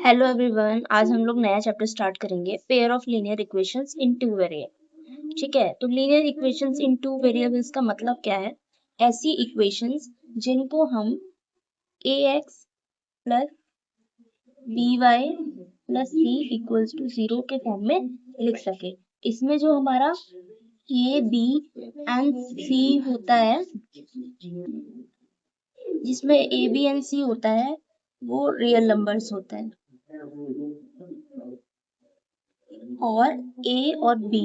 Hello everyone, आज हम लोग नया चैप्टर स्टार्ट करेंगे, pair of linear equations in two variable. ठीक है, तो linear equations in two variables का मतलब क्या है? ऐसी इक्वेशंस जिनको हम ax plus by plus c equals to 0 के फॉर्म में लिख सके। इसमें जो हमारा a, b एंड c होता है, जिसमें a, b एंड c होता है, वो रियल नंबर्स होता है और a और b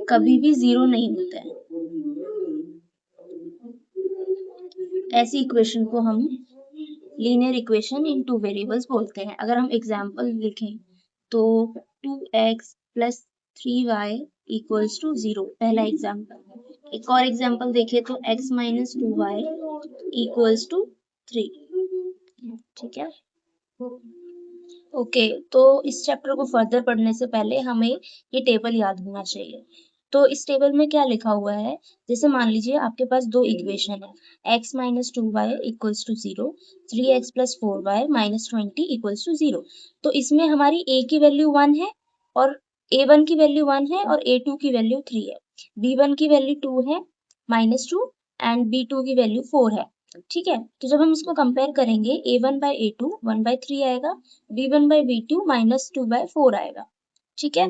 कभी भी 0 नहीं होता है। ऐसी इक्वेशन को हम linear equation in two variables बोलते हैं। अगर हम एग्जाम्पल लिखें तो 2x plus 3y equals to 0, पहला एग्जाम्पल। एक और एग्जाम्पल देखें तो x minus 2y equals to 3। ठीक है, ओके। तो इस चैप्टर को फर्दर पढ़ने से पहले हमें ये टेबल याद होना चाहिए। तो इस टेबल में क्या लिखा हुआ है? जैसे मान लीजिए आपके पास दो इक्वेशन है, x minus 2y equals to 0, 3x plus 4y minus 20 equals to 0। तो इसमें हमारी a की वैल्यू 1 है और a1 की वैल्यू 1 है और a2 की वैल्यू 3 है, b1 की वैल्यू 2 है -2 एंड b2 की वैल्यू 4 है। ठीक है, तो जब हम इसको कंपेयर करेंगे a1 बाई a2 1/3 आएगा, b1 बाई b2 -2/4 आएगा। ठीक है,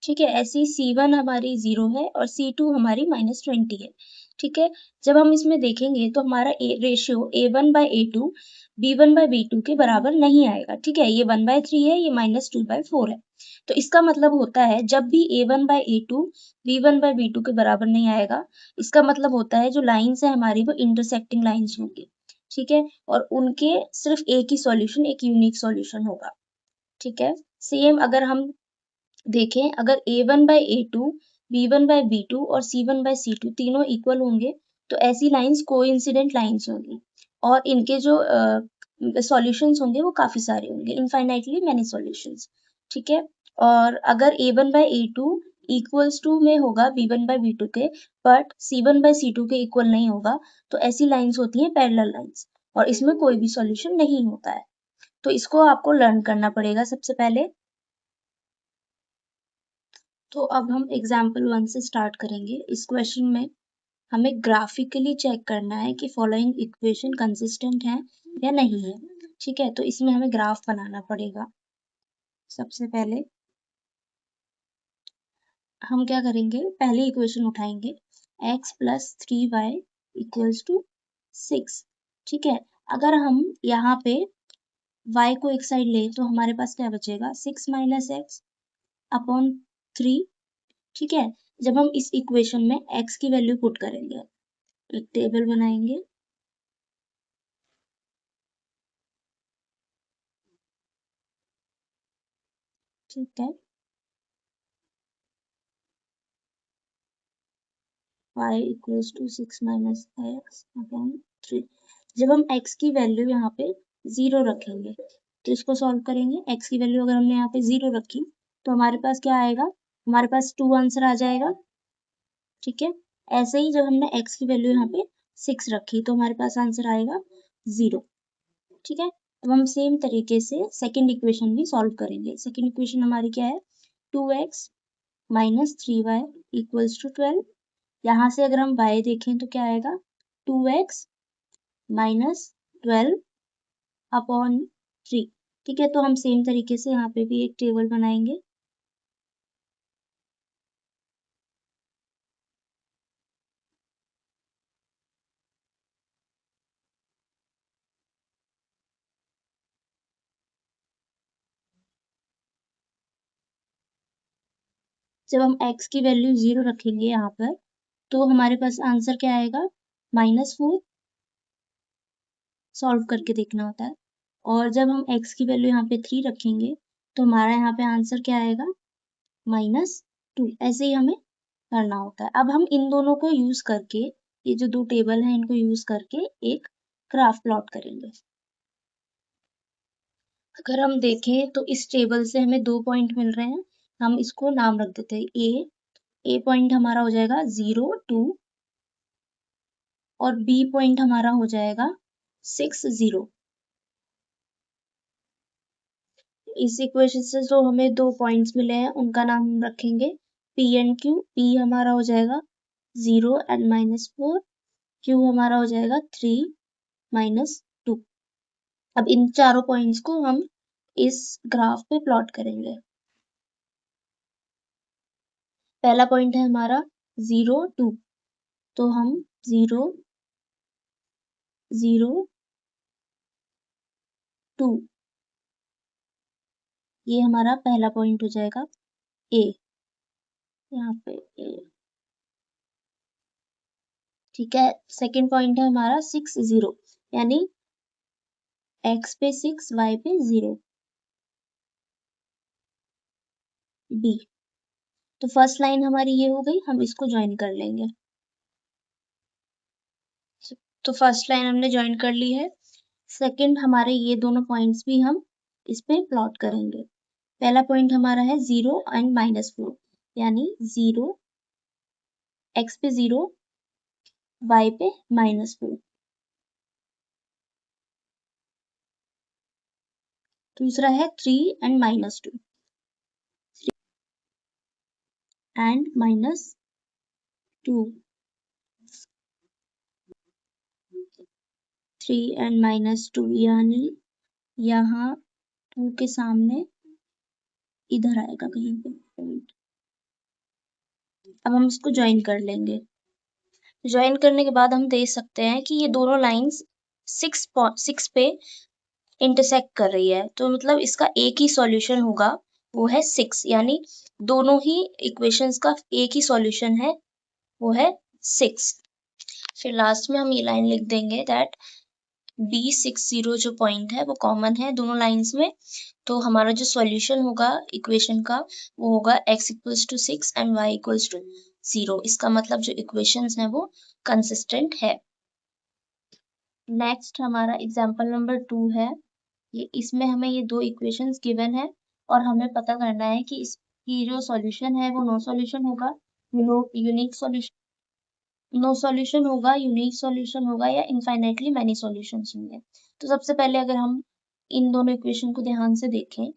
ठीक है। ऐसी C1 हमारी 0 है और C2 हमारी -20 है। ठीक है, जब हम इसमें देखेंगे तो हमारा ratio A1 by A2 B1 by B2 के बराबर नहीं आएगा। ठीक है, ये 1/3 है, ये -2/4 है। तो इसका मतलब होता है जब भी A1 by A2 B1 by B2 के बराबर नहीं आएगा, इसका मतलब होता है जो लाइन्स है हमारी वो इंटरसेक्टिंग लाइन्स होंगी। ठीक है, और उनके सिर्फ एक ही सॉल्यूशन, एक यूनिक सॉल्यूशन होगा। ठीक है, सेम अगर हम देखें, अगर A1 by A2 B1 by B2 और C1 बाई C2 तीनों इक्वल होंगे तो ऐसी लाइंस कोइंसिडेंट लाइंस होंगी और इनके जो सॉल्यूशंस होंगे वो काफी सारे होंगे, इनफाइनाइटली मैनी सॉल्यूशंस। ठीक है, और अगर A1 by A2 equals to में होगा B1 बाई B2 के, बट C1 बाई C2 के इक्वल नहीं होगा, तो ऐसी लाइंस होती हैं पैरेलल लाइंस और इसमें कोई भी सॉल्यूशन नहीं होता है। तो इसको आपको लर्न करना पड़ेगा सबसे पहले। तो अब हम एग्जाम्पल 1 से स्टार्ट करेंगे। इस क्वेश्चन में हमें ग्राफिकली चेक करना है कि फॉलोइंग इक्वेशन कंसिस्टेंट है या नहीं है। ठीक है, तो इसमें हमें ग्राफ बनाना पड़ेगा। सबसे पहले हम क्या करेंगे, पहली इक्वेशन उठाएंगे x plus 3y equals to 6। ठीक है, अगर हम यहाँ पे y को एक साइड ले तो हमारे पास क्या बचेगा, 6 माइनस एक्स अपॉन 3। ठीक है, जब हम इस इक्वेशन में x की वैल्यू पुट करेंगे, एक टेबल बनाएंगे। ठीक है, y equals to 6 minus x upon 3। जब हम x की वैल्यू यहाँ पे 0 रखेंगे तो इसको सॉल्व करेंगे। x की वैल्यू अगर हमने यहाँ पे 0 रखी तो हमारे पास क्या आएगा, हमारे पास 2 आंसर आ जाएगा। ठीक है, ऐसे ही जब हमने x की वैल्यू यहाँ पे 6 रखी तो हमारे पास आंसर आएगा 0। ठीक है, तो हम सेम तरीके से सेकंड इक्वेशन भी सॉल्व करेंगे। सेकंड इक्वेशन हमारी क्या है, 2x minus 3y equals to 12। यहाँ से अगर हम y देखें तो क्या आएगा, 2x माइनस 12 अपॉन 3। ठीक है, तो हम सेम तरीके से यहाँ पे भी एक टेबल बनाएंगे। जब हम x की वैल्यू 0 रखेंगे यहाँ पर तो हमारे पास आंसर क्या आएगा, -4। सॉल्व करके देखना होता है। और जब हम x की वैल्यू यहाँ पे 3 रखेंगे तो हमारा यहाँ पे आंसर क्या आएगा, -2। ऐसे ही हमें करना होता है। अब हम इन दोनों को यूज करके, ये जो दो टेबल है इनको यूज करके एक ग्राफ प्लॉट करेंगे। अगर हम देखें तो इस टेबल से हमें 2 पॉइंट मिल रहे हैं, हम इसको नाम रख देते हैं ए पॉइंट हमारा हो जाएगा 0 2 और बी पॉइंट हमारा हो जाएगा 6 0। इस इक्वेशन से जो हमें दो पॉइंट्स मिले हैं उनका नाम हम रखेंगे पी एंड क्यू। पी हमारा हो जाएगा 0 एंड -4, क्यू हमारा हो जाएगा 3 -2। अब इन चारों पॉइंट्स को हम इस ग्राफ पे प्लॉट करेंगे। पहला पॉइंट है हमारा 0 2, तो हम 0 0 2, ये हमारा पहला पॉइंट हो जाएगा ए, यहाँ पे ए। ठीक है, सेकंड पॉइंट है हमारा 6 0, यानी x पे 6 y पे 0, बी। तो फर्स्ट लाइन हमारी ये हो गई, हम इसको ज्वाइन कर लेंगे। तो फर्स्ट लाइन हमने ज्वाइन कर ली है। सेकंड हमारे ये दोनों पॉइंट्स भी हम इस पे प्लॉट करेंगे। पहला पॉइंट हमारा है 0 एंड -4, यानी 0 x पे 0 y पे -4। दूसरा है 3 एंड -2 एंड -2, 3 एंड -2, यानी यहाँ 2 के सामने इधर आएगा कहीं पे पॉइंट। अब हम इसको ज्वाइन कर लेंगे। ज्वाइन करने के बाद हम देख सकते हैं कि ये दोनों लाइंस 6 पे इंटरसेक्ट कर रही है, तो मतलब इसका एक ही सॉल्यूशन होगा, वो है 6, यानी दोनों ही इक्वेशंस का एक ही सॉल्यूशन है, वो है 6। फिर लास्ट में हम ये लाइन लिख देंगे दैट B60 जो पॉइंट है वो कॉमन है दोनों लाइंस में, तो हमारा जो सॉल्यूशन होगा इक्वेशन का वो होगा x equals to 6 and y equals to 0। इसका मतलब जो इक्वेशंस हैं वो कंसिस्टेंट है। नेक्स्ट हमारा एग्जांपल नंबर 2 है। ये इसमें हमें ये दो इक्वेशंस गिवन है और हमें पता करना है कि इसकी जो सॉल्यूशन है वो नो सॉल्यूशन होगा, यूनिक सॉल्यूशन, नो सॉल्यूशन होगा, यूनिक सॉल्यूशन होगा, या इनफाइनाइटली मैनी सॉल्यूशंस होंगे। तो सबसे पहले अगर हम इन दोनों इक्वेशन को ध्यान से देखें,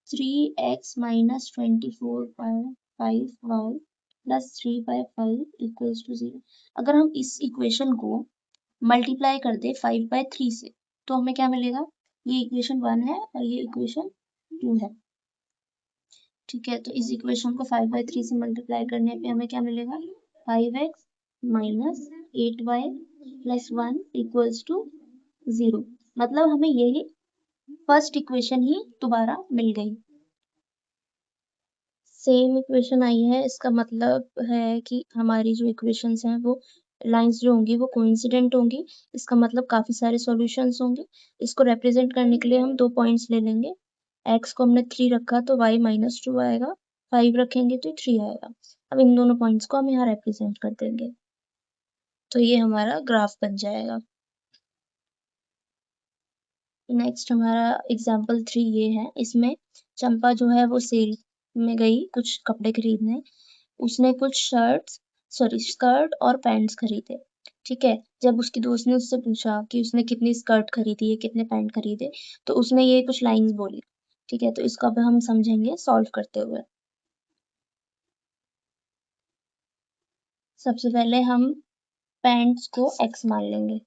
3x minus 24/5y plus 3/5 equals to 0। अगर हम इस इक्वेशन को मल्टीप्लाई कर दे 5/3 से, तो हमें क्या मिलेगा? ये इक्वेशन 1 है और ये इक्वेशन 2 है। ठीक है, तो इस इक्वेशन को 5/3 से मल्टीप्लाई करने पे हमें क्या मिलेगा? 5x minus 8y plus 1 equals to 0। मतलब हमें यही फर्स्ट इक्वेशन ही दोबारा मिल गई। सेम इक्वेशन आई है, इसका मतलब है कि हमारी जो इक्वेशंस हैं वो लाइंस जो होंगी वो कोइंसिडेंट होंगी। इसका मतलब काफी सारे सॉल्यूशंस होंगे। इसको रिप्रेजेंट करने के लिए हम दो पॉइंट्स ले लेंगे। x को हमने 3 रखा तो y -2 आएगा, 5 रखेंगे तो 3 आएगा। अब इन दोनों पॉइंट्स को हम यहाँ रिप्रेजेंट कर देंगे, तो ये हमारा ग्राफ बन जाएगा। नेक्स्ट हमारा एग्जाम्पल 3 ये है। इसमें चंपा जो है वो सेल में गई कुछ कपड़े खरीदने। उसने कुछ स्कर्ट और पैंट्स खरीदे। ठीक है, जब उसकी दोस्त ने उससे पूछा कि उसने कितनी स्कर्ट खरीदी है, कितने पैंट खरीदे, तो उसने ये कुछ लाइंस बोली। ठीक है, तो इसको अब हम समझेंगे सॉल्व करते हुए। सबसे पहले हम पैंट्स को x मान लेंगे।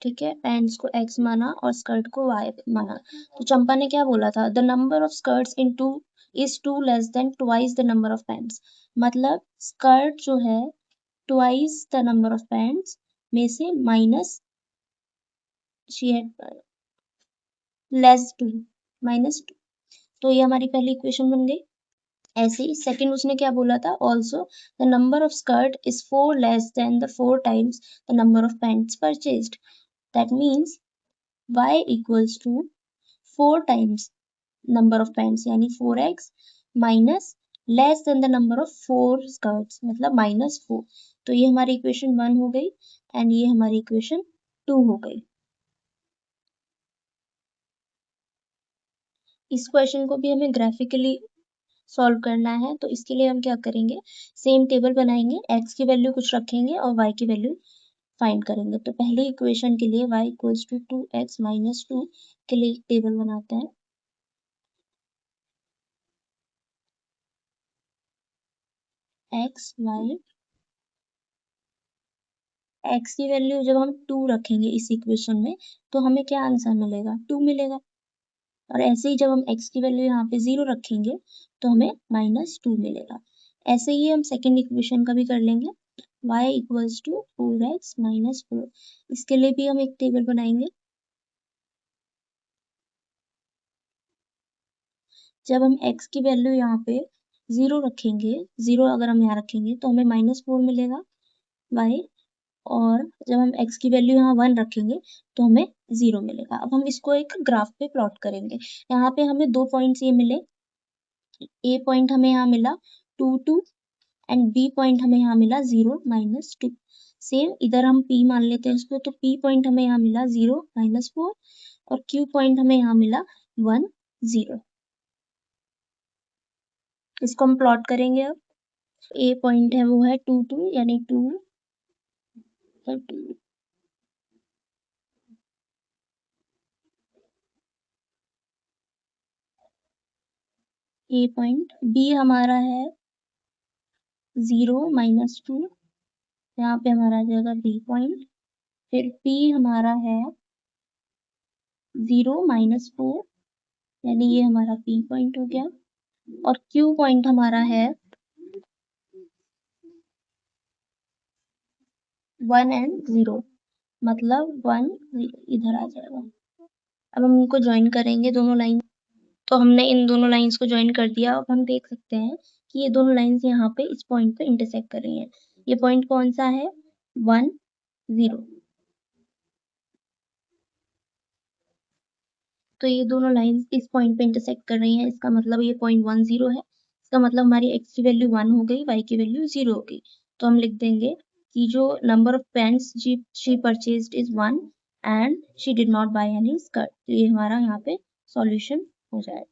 ठीक है, पैंट्स को x माना और स्कर्ट को y माना। तो चंपा ने क्या बोला था? The number of skirts in two is 2 less than twice the number of pants. मतलब स्कर्ट जो है twice the number of pants में से माइनस लेस 2 -2। तो ये हमारी पहली इक्वेशन बन गई। ऐसे ही सेकंड उसने क्या बोला था? Also the number of skirt is 4 less than the 4 times the number of pants purchased. That means y equals to 4 times number of pants यानी 4x minus less than the number of 4 skirts, मतलब -4। तो ये हमारी equation 1 हो गई and ये हमारी equation 2 हो गई। इस क्वेश्चन को भी हमें ग्राफिकली सॉल्व करना है, तो इसके लिए हम क्या करेंगे, सेम टेबल बनाएंगे, x की वैल्यू कुछ रखेंगे और y की वैल्यू फाइंड करेंगे। तो पहले इक्वेशन के लिए y equals to 2x minus 2 के लिए एक टेबल बनाते हैं। x की वैल्यू जब हम 2 रखेंगे इस इक्वेशन में तो हमें क्या आंसर मिलेगा, 2 मिलेगा। और ऐसे ही जब हम x की वैल्यू यहाँ पे 0 रखेंगे तो हमें -2 मिलेगा। ऐसे ही हम सेकेंड इक्वेशन का भी कर लेंगे, y equals to 4x minus 4। इसके लिए भी हम एक टेबल बनाएंगे। जब हम x की वैल्यू यहाँ पे 0 रखेंगे, 0 अगर हम यहाँ रखेंगे तो हमें -4 मिलेगा y, और जब हम x की वैल्यू यहाँ 1 रखेंगे तो हमें 0 मिलेगा। अब हम इसको एक ग्राफ पे प्लॉट करेंगे। यहाँ पे हमें 2 पॉइंट्स ये मिले, a पॉइंट हमें यहाँ मिला 2 2 एंड b पॉइंट हमें यहाँ मिला 0 -2। सेम इधर हम p मान लेते हैं इसको, तो p पॉइंट हमें यहाँ मिला 0 -4 और q पॉइंट हमें यहाँ मिला 1 0। इसको हम प्लॉट करेंगे। अब a पॉइंट है वो है 2 2 यानी 2 a पॉइंट, b हमारा है 0 -2, यहाँ पे हमारा आ जाएगा b पॉइंट, फिर p हमारा है 0 -4 यानी ये हमारा p पॉइंट हो गया, और q पॉइंट हमारा है 1 एंड 0, मतलब 1 इधर आ जाएगा। अब हम इनको ज्वाइन करेंगे दोनों लाइन। तो हमने इन दोनों लाइंस को ज्वाइन कर दिया। अब हम देख सकते हैं कि ये दोनों लाइंस यहाँ पे इस पॉइंट पे इंटरसेक्ट कर रही हैं। ये पॉइंट कौन सा है, 1 0। तो ये दोनों लाइंस इस पॉइंट पे इंटरसेक्ट कर रही हैं, इसका मतलब ये पॉइंट 1 0 है। इसका मतलब हमारी x की वैल्यू 1 हो गई, y की वैल्यू 0 हो गई। तो हम लिख देंगे कि जो number of pants she purchased is 1 and she did not by any skirt. तो ये हमारा यहाँ पे सॉल्यूशन हो जाएगा।